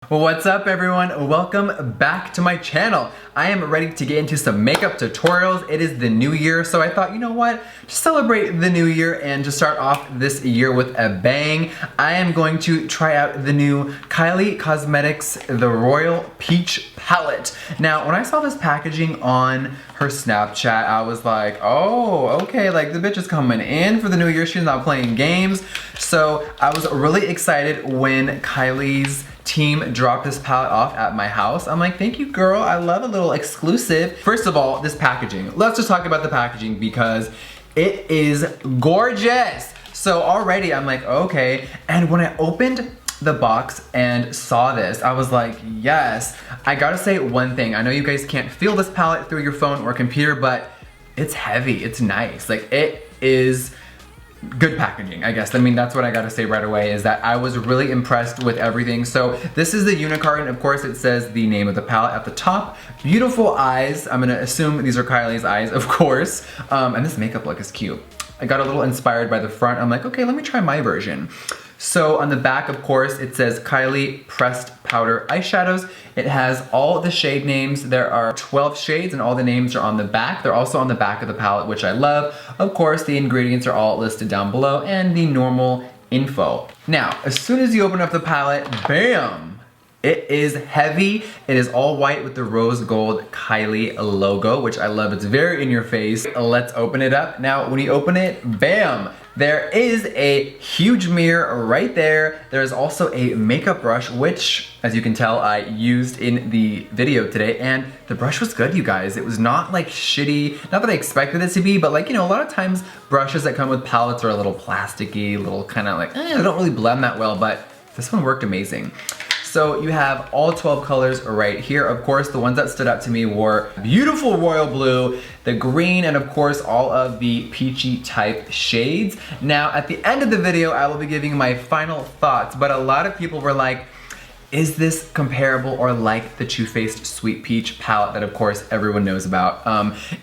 What's up everyone? Welcome back to my channel. I am ready to get into some makeup tutorials. It is the new year, so I thought, you know what? To celebrate the new year and to start off this year with a bang, I am going to try out the new Kylie Cosmetics The Royal Peach Palette. Now, when I saw this packaging on her Snapchat, I was like, oh, okay, like the bitch is coming in for the new year. She's not playing games. So I was really excited when Kylie's team dropped this palette off at my house. I'm like, thank you, girl. I love a little exclusive. First of all, this packaging. Let's just talk about the packaging because it is gorgeous. So already I'm like, okay. And when I opened the box and saw this, I was like, yes. I gotta say one thing. I know you guys can't feel this palette through your phone or computer, but it's heavy, it's nice. Like, it is good packaging, I guess. I mean, that's what I gotta say right away, is that I was really impressed with everything. So this is the unicorn. Of course, it says the name of the palette at the top. Beautiful eyes. I'm gonna assume these are Kylie's eyes, of course. And this makeup look is cute. I got a little inspired by the front. I'm like, okay, let me try my version. So on the back, of course, it says Kylie Pressed Powder Eyeshadows. It has all the shade names. There are 12 shades and all the names are on the back. They're also on the back of the palette, which I love. Of course, the ingredients are all listed down below and the normal info. Now, as soon as you open up the palette, bam! It is heavy. It is all white with the rose gold Kylie logo, which I love. It's very in your face. Let's open it up. Now, when you open it, bam! There is a huge mirror right there. There is also a makeup brush, which, as you can tell, I used in the video today, and the brush was good, you guys. It was not like shitty, not that I expected it to be, but like, you know, a lot of times brushes that come with palettes are a little plasticky, a little kind of like, they don't really blend that well, but this one worked amazing. So you have all 12 colors right here. Of course, the ones that stood out to me were beautiful royal blue, the green, and of course, all of the peachy type shades. Now, at the end of the video, I will be giving my final thoughts, but a lot of people were like, is this comparable or like the Too Faced Sweet Peach palette that of course everyone knows about?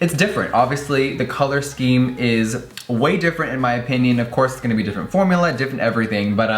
It's different. Obviously, the color scheme is way different in my opinion. Of course, it's gonna be different formula, different everything, but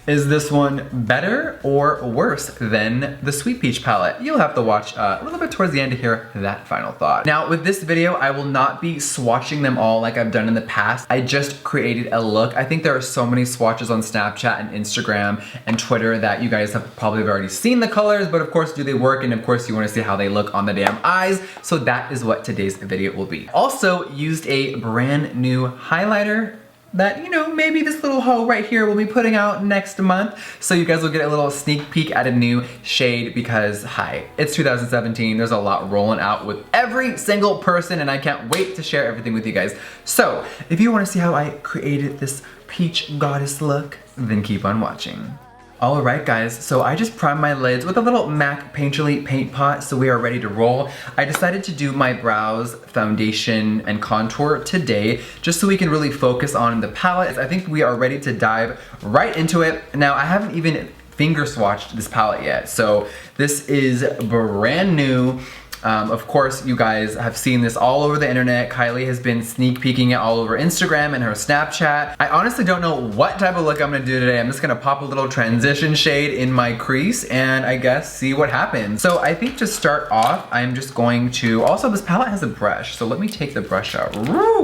is this one better or worse than the Sweet Peach palette? You'll have to watch a little bit towards the end to hear that final thought. Now, with this video, I will not be swatching them all like I've done in the past. I just created a look. I think there are so many swatches on Snapchat and Instagram and Twitter that you guys have probably already seen the colors, but of course, do they work? And of course, you wanna see how they look on the damn eyes. So that is what today's video will be. Also, used a brand new highlighter that, you know, maybe this little hoe right here will be putting out next month. So you guys will get a little sneak peek at a new shade because, hi, it's 2017. There's a lot rolling out with every single person and I can't wait to share everything with you guys. So if you want to see how I created this peach goddess look, then keep on watching. Alright guys, so I just primed my lids with a little MAC Painterly paint pot, so we are ready to roll. I decided to do my brows, foundation, and contour today, just so we can really focus on the palette. I think we are ready to dive right into it. Now, I haven't even finger swatched this palette yet, so this is brand new. Of course, you guys have seen this all over the internet. Kylie has been sneak peeking it all over Instagram and her Snapchat. I honestly don't know what type of look I'm gonna do today. I'm just gonna pop a little transition shade in my crease and I guess see what happens. So I think to start off, I'm just going to, also this palette has a brush, so let me take the brush out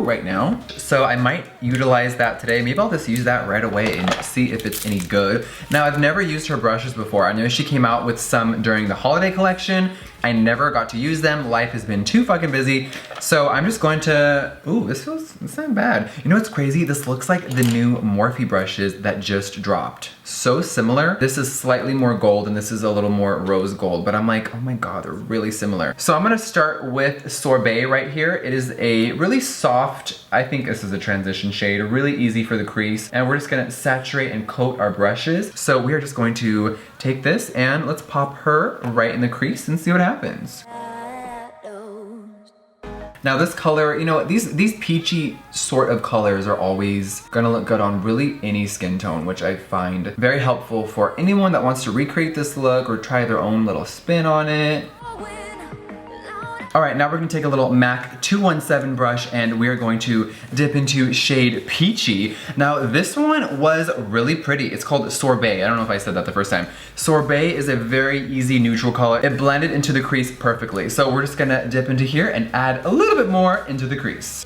right now. So I might utilize that today. Maybe I'll just use that right away and see if it's any good. Now, I've never used her brushes before. I know she came out with some during the holiday collection. I never got to use them. Life has been too fucking busy. So I'm just going to, ooh, it's not bad. You know what's crazy? This looks like the new Morphe brushes that just dropped. So similar. This is slightly more gold and this is a little more rose gold, but I'm like, oh my God, they're really similar. So I'm gonna start with Sorbet right here. It is a really soft, I think this is a transition shade, really easy for the crease. And we're just gonna saturate and coat our brushes. So we are just going to take this and let's pop her right in the crease and see what happens. Now this color, you know, these peachy sort of colors are always gonna look good on really any skin tone, which I find very helpful for anyone that wants to recreate this look or try their own little spin on it. All right, now we're gonna take a little MAC 217 brush and we're going to dip into shade Peachy. Now this one was really pretty. It's called Sorbet. I don't know if I said that the first time. Sorbet is a very easy neutral color. It blended into the crease perfectly. So we're just gonna dip into here and add a little bit more into the crease.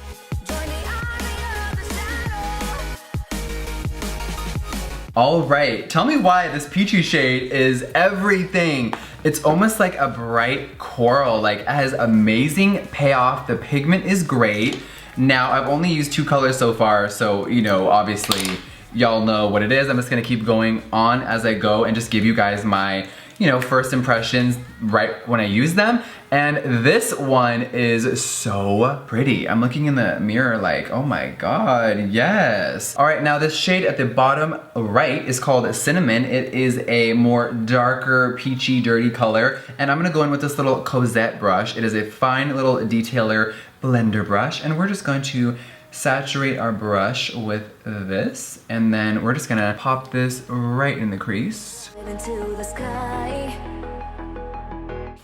All right, tell me why this peachy shade is everything. It's almost like a bright coral, like it has amazing payoff. The pigment is great. Now I've only used 2 colors so far, so you know, obviously y'all know what it is. I'm just gonna keep going on as I go and just give you guys my, you know, first impressions right when I use them. And this one is so pretty. I'm looking in the mirror like, oh my God, yes. All right, now this shade at the bottom right is called Cinnamon. It is a more darker, peachy, dirty color. And I'm gonna go in with this little Cosette brush. It is a fine little detailer blender brush. And we're just going to saturate our brush with this. And then we're just gonna pop this right in the crease. Into the sky.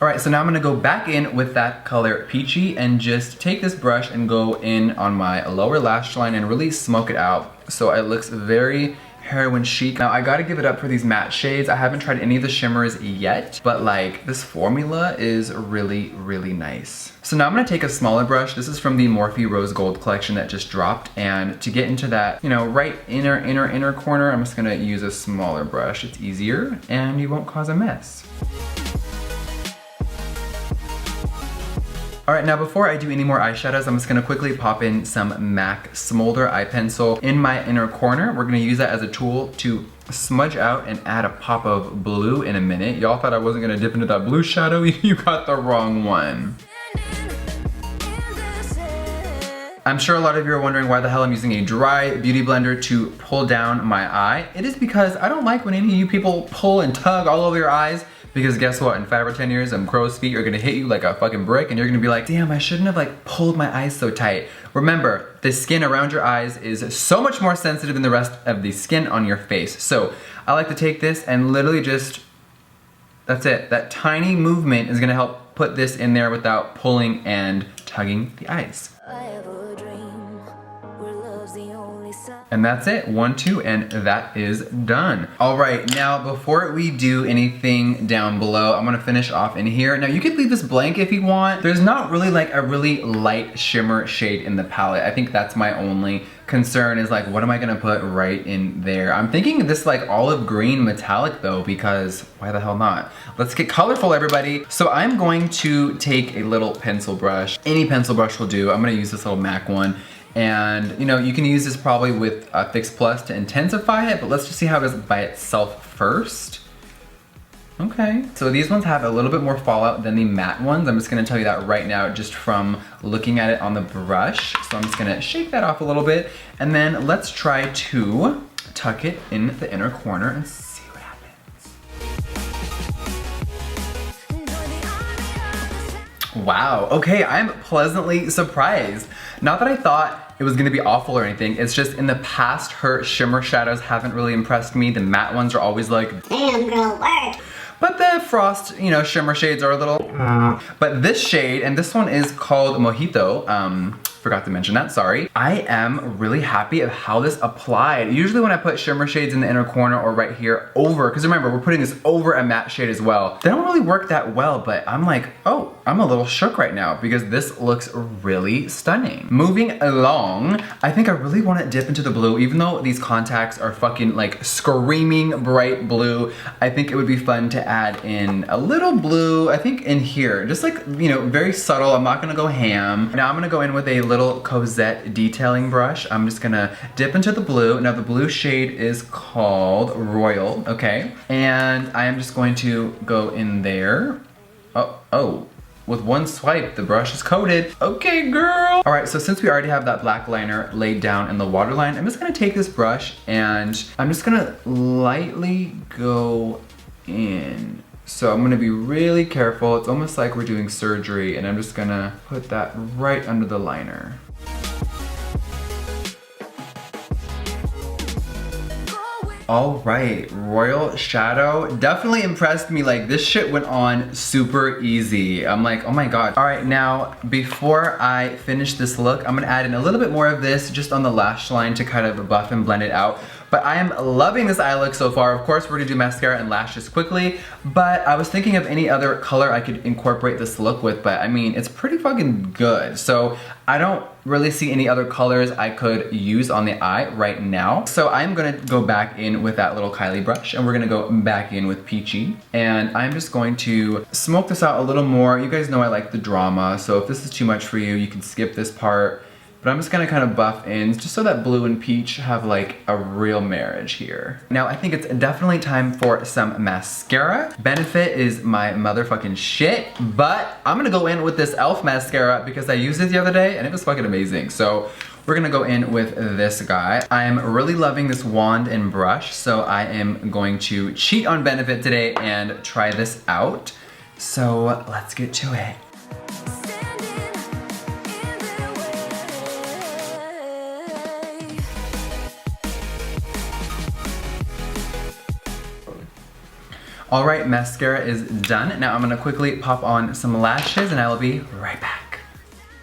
All right, so now I'm gonna go back in with that color Peachy and just take this brush and go in on my lower lash line and really smoke it out so it looks very heroin chic. Now I gotta give it up for these matte shades. I haven't tried any of the shimmers yet, but like this formula is really, really nice. So now I'm gonna take a smaller brush. This is from the Morphe Rose Gold collection that just dropped. And to get into that, you know, right inner corner, I'm just gonna use a smaller brush. It's easier and you won't cause a mess. All right, now before I do any more eyeshadows, I'm just gonna quickly pop in some MAC Smoulder eye pencil in my inner corner. We're gonna use that as a tool to smudge out and add a pop of blue in a minute. Y'all thought I wasn't gonna dip into that blue shadow? You got the wrong one. I'm sure a lot of you are wondering why the hell I'm using a dry beauty blender to pull down my eye. It is because I don't like when any of you people pull and tug all over your eyes. Because guess what, in 5 or 10 years, crow's feet are gonna hit you like a fucking brick and you're gonna be like, damn, I shouldn't have like pulled my eyes so tight. Remember, the skin around your eyes is so much more sensitive than the rest of the skin on your face. So I like to take this and literally just, that's it. That tiny movement is gonna help put this in there without pulling and tugging the eyes. And that's it, 1, 2, and that is done. All right, now before we do anything down below, I'm gonna finish off in here. Now you could leave this blank if you want. There's not really like a really light shimmer shade in the palette. I think that's my only concern is like, what am I gonna put right in there? I'm thinking this like olive green metallic though, because why the hell not? Let's get colorful, everybody. So I'm going to take a little pencil brush. Any pencil brush will do. I'm gonna use this little MAC one. And you know, you can use this probably with Fix Plus to intensify it, but let's just see how it is by itself first. Okay, so these ones have a little bit more fallout than the matte ones. I'm just gonna tell you that right now just from looking at it on the brush. So I'm just gonna shake that off a little bit, and then let's try to tuck it in the inner corner and see what happens. Wow, okay, I'm pleasantly surprised. Not that I thought it was gonna be awful or anything, it's just in the past her shimmer shadows haven't really impressed me. The matte ones are always like, damn girl, what? But the frost, you know, shimmer shades are a little, but this shade, and this one is called Mojito, forgot to mention that, sorry. I am really happy of how this applied. Usually when I put shimmer shades in the inner corner or right here over, because remember, we're putting this over a matte shade as well. They don't really work that well, but I'm like, oh, I'm a little shook right now because this looks really stunning. Moving along, I think I really want to dip into the blue, even though these contacts are fucking like screaming bright blue. I think it would be fun to add in a little blue, I think in here, just like, you know, very subtle. I'm not gonna go ham. Now I'm gonna go in with a little Cosette detailing brush. I'm just gonna dip into the blue. Now the blue shade is called Royal, okay? And I am just going to go in there. Oh, with one swipe, the brush is coated. Okay, girl. All right, so since we already have that black liner laid down in the waterline, I'm just gonna take this brush and I'm just gonna lightly go in. So I'm gonna be really careful. It's almost like we're doing surgery, and I'm just gonna put that right under the liner. All right, Royal Shadow definitely impressed me. Like, this shit went on super easy. I'm like, oh my god. All right, now before I finish this look, I'm gonna add in a little bit more of this just on the lash line to kind of buff and blend it out. But I am loving this eye look so far. Of course, we're gonna do mascara and lashes quickly, but I was thinking of any other color I could incorporate this look with, but I mean, it's pretty fucking good. So I don't really see any other colors I could use on the eye right now. So I'm gonna go back in with that little Kylie brush, and we're gonna go back in with Peachy. And I'm just going to smoke this out a little more. You guys know I like the drama, so if this is too much for you, you can skip this part. But I'm just gonna kind of buff in just so that blue and peach have like a real marriage here. Now I think it's definitely time for some mascara. Benefit is my motherfucking shit, but I'm gonna go in with this e.l.f. mascara because I used it the other day and it was fucking amazing. So we're gonna go in with this guy. I'm really loving this wand and brush, so I am going to cheat on Benefit today and try this out. So let's get to it. All right, mascara is done. Now I'm gonna quickly pop on some lashes and I will be right back.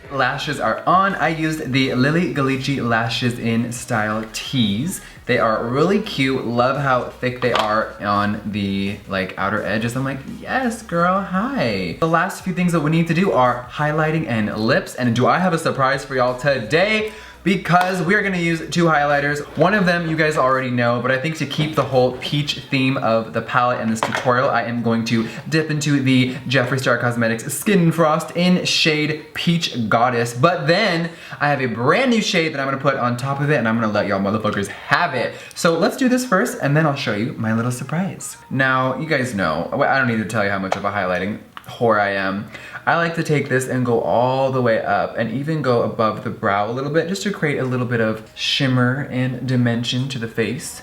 Lashes are on. I used the Lilly Ghalichi lashes in style Tease. They are really cute. Love how thick they are on the like outer edges. I'm like, yes, girl, hi. The last few things that we need to do are highlighting and lips. And do I have a surprise for y'all today? Because we are gonna use two highlighters. One of them you guys already know, but I think to keep the whole peach theme of the palette in this tutorial, I am going to dip into the Jeffree Star Cosmetics Skin Frost in shade Peach Goddess. But then I have a brand new shade that I'm gonna put on top of it, and I'm gonna let y'all motherfuckers have it. So let's do this first, and then I'll show you my little surprise. Now, you guys know, I don't need to tell you how much of a highlighting whore I am. I like to take this and go all the way up and even go above the brow a little bit just to create a little bit of shimmer and dimension to the face.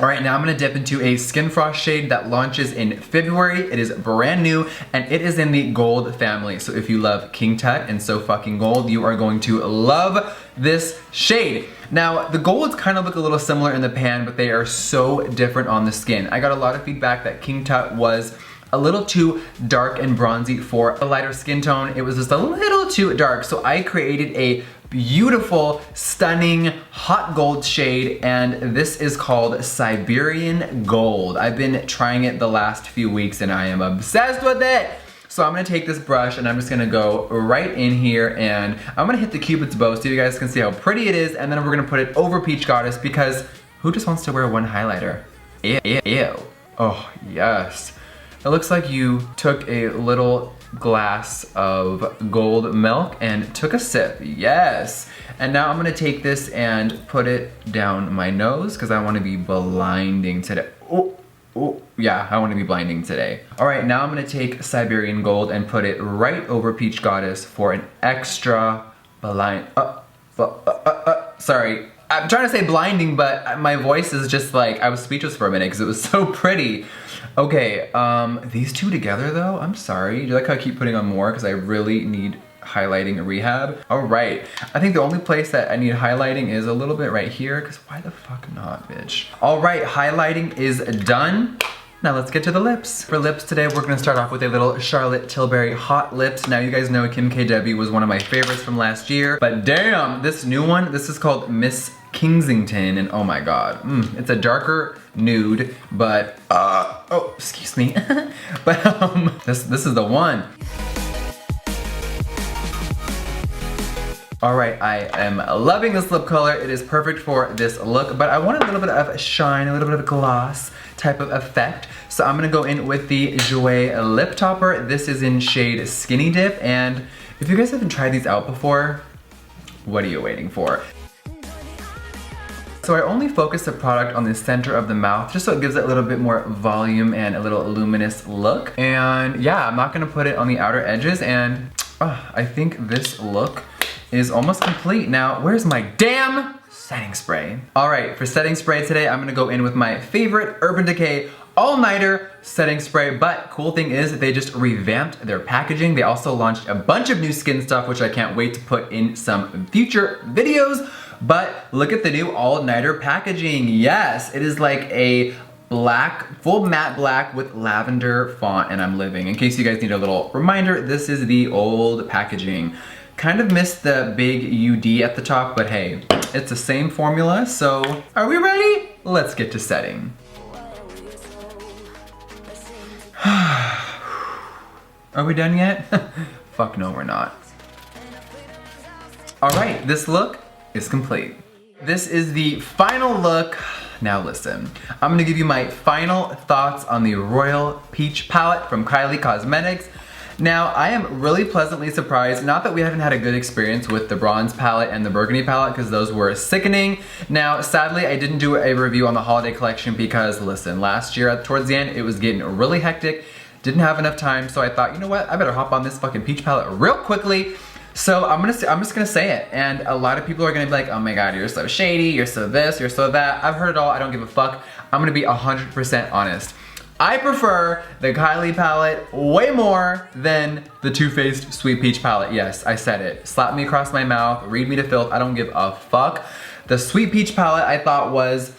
All right, now I'm gonna dip into a Skin Frost shade that launches in February. It is brand new and it is in the gold family. So if you love King Tut and So Fucking Gold, you are going to love this shade. Now, the golds kind of look a little similar in the pan, but they are so different on the skin. I got a lot of feedback that King Tut was a little too dark and bronzy for a lighter skin tone. It was just a little too dark. So I created a beautiful, stunning, hot gold shade, and this is called Siberian Gold. I've been trying it the last few weeks and I am obsessed with it. So I'm gonna take this brush and I'm just gonna go right in here and I'm gonna hit the Cupid's bow so you guys can see how pretty it is, and then we're gonna put it over Peach Goddess because who just wants to wear one highlighter? Ew, ew. Oh, yes. It looks like you took a little glass of gold milk and took a sip. Yes. And now I'm gonna take this and put it down my nose because I wanna be blinding today. Oh. Oh, yeah, I want to be blinding today. All right, now I'm gonna take Siberian Gold and put it right over Peach Goddess for an extra blind, sorry. I'm trying to say blinding, but my voice is just like, I was speechless for a minute because it was so pretty. Okay, these two together though, I'm sorry. Do you like how I keep putting on more? Because I really need highlighting rehab. All right, I think the only place that I need highlighting is a little bit right here, because why the fuck not, bitch? All right, highlighting is done. Now let's get to the lips. For lips today, we're gonna start off with a little Charlotte Tilbury Hot Lips. Now you guys know Kim KW was one of my favorites from last year, but damn, this new one, this is called Miss Kingsingston, and oh my god, it's a darker nude, but, oh, excuse me. But this is the one. All right, I am loving this lip color. It is perfect for this look, but I want a little bit of shine, a little bit of gloss type of effect. So I'm gonna go in with the Jouer lip topper. This is in shade Skinny Dip, and if you guys haven't tried these out before, what are you waiting for? So I only focus the product on the center of the mouth just so it gives it a little bit more volume and a little luminous look. And yeah, I'm not gonna put it on the outer edges, and I think this look is almost complete. Now, where's my damn setting spray? All right, for setting spray today, I'm gonna go in with my favorite Urban Decay all-nighter setting spray, but cool thing is they just revamped their packaging. They also launched a bunch of new skin stuff, which I can't wait to put in some future videos. But look at the new all-nighter packaging. Yes, it is like a black, full matte black with lavender font, and I'm living. In case you guys need a little reminder, this is the old packaging. Kind of missed the big UD at the top, but hey, it's the same formula, so are we ready? Let's get to setting. Are we done yet? Fuck no, we're not. All right, this look is complete. This is the final look. Now listen, I'm gonna give you my final thoughts on the Royal Peach palette from Kylie Cosmetics. Now, I am really pleasantly surprised, not that we haven't had a good experience with the bronze palette and the burgundy palette, because those were sickening. Now, sadly, I didn't do a review on the holiday collection because, listen, last year towards the end, it was getting really hectic, didn't have enough time, so I thought, you know what, I better hop on this fucking peach palette real quickly. So I'm just gonna say it, and a lot of people are gonna be like, oh my god, you're so shady, you're so this, you're so that. I've heard it all, I don't give a fuck. I'm gonna be 100% honest. I prefer the Kylie palette way more than the Too Faced Sweet Peach palette. Yes, I said it. Slap me across my mouth, read me to filth, I don't give a fuck. The Sweet Peach palette I thought was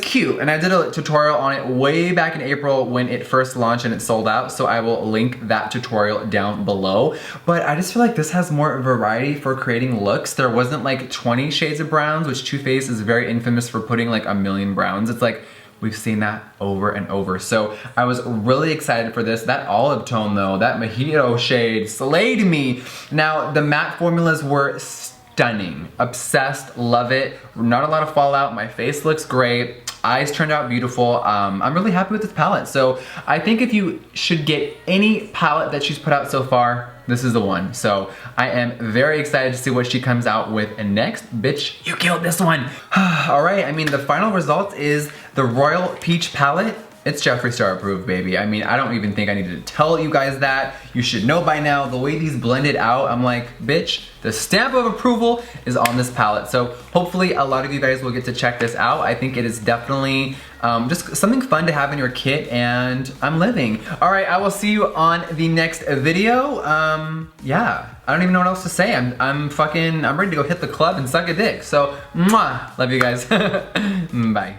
cute, and I did a tutorial on it way back in April when it first launched and it sold out, so I will link that tutorial down below. But I just feel like this has more variety for creating looks. There wasn't like 20 shades of browns, which Too Faced is very infamous for putting like a million browns. It's like, we've seen that over and over. So I was really excited for this. That olive tone though, that mojito shade slayed me. Now the matte formulas were stunning. Obsessed, love it. Not a lot of fallout, my face looks great. Eyes turned out beautiful. I'm really happy with this palette. So I think if you should get any palette that she's put out so far, this is the one. So I am very excited to see what she comes out with next. Bitch, you killed this one. All right, I mean, the final result is the Royal Peach palette. It's Jeffree Star Approved, baby. I mean, I don't even think I need to tell you guys that. You should know by now. The way these blended out, I'm like, bitch, the stamp of approval is on this palette. So hopefully a lot of you guys will get to check this out. I think it is definitely just something fun to have in your kit, and I'm living. All right, I will see you on the next video. Yeah, I don't even know what else to say. I'm ready to go hit the club and suck a dick. So, mwah, love you guys. Bye.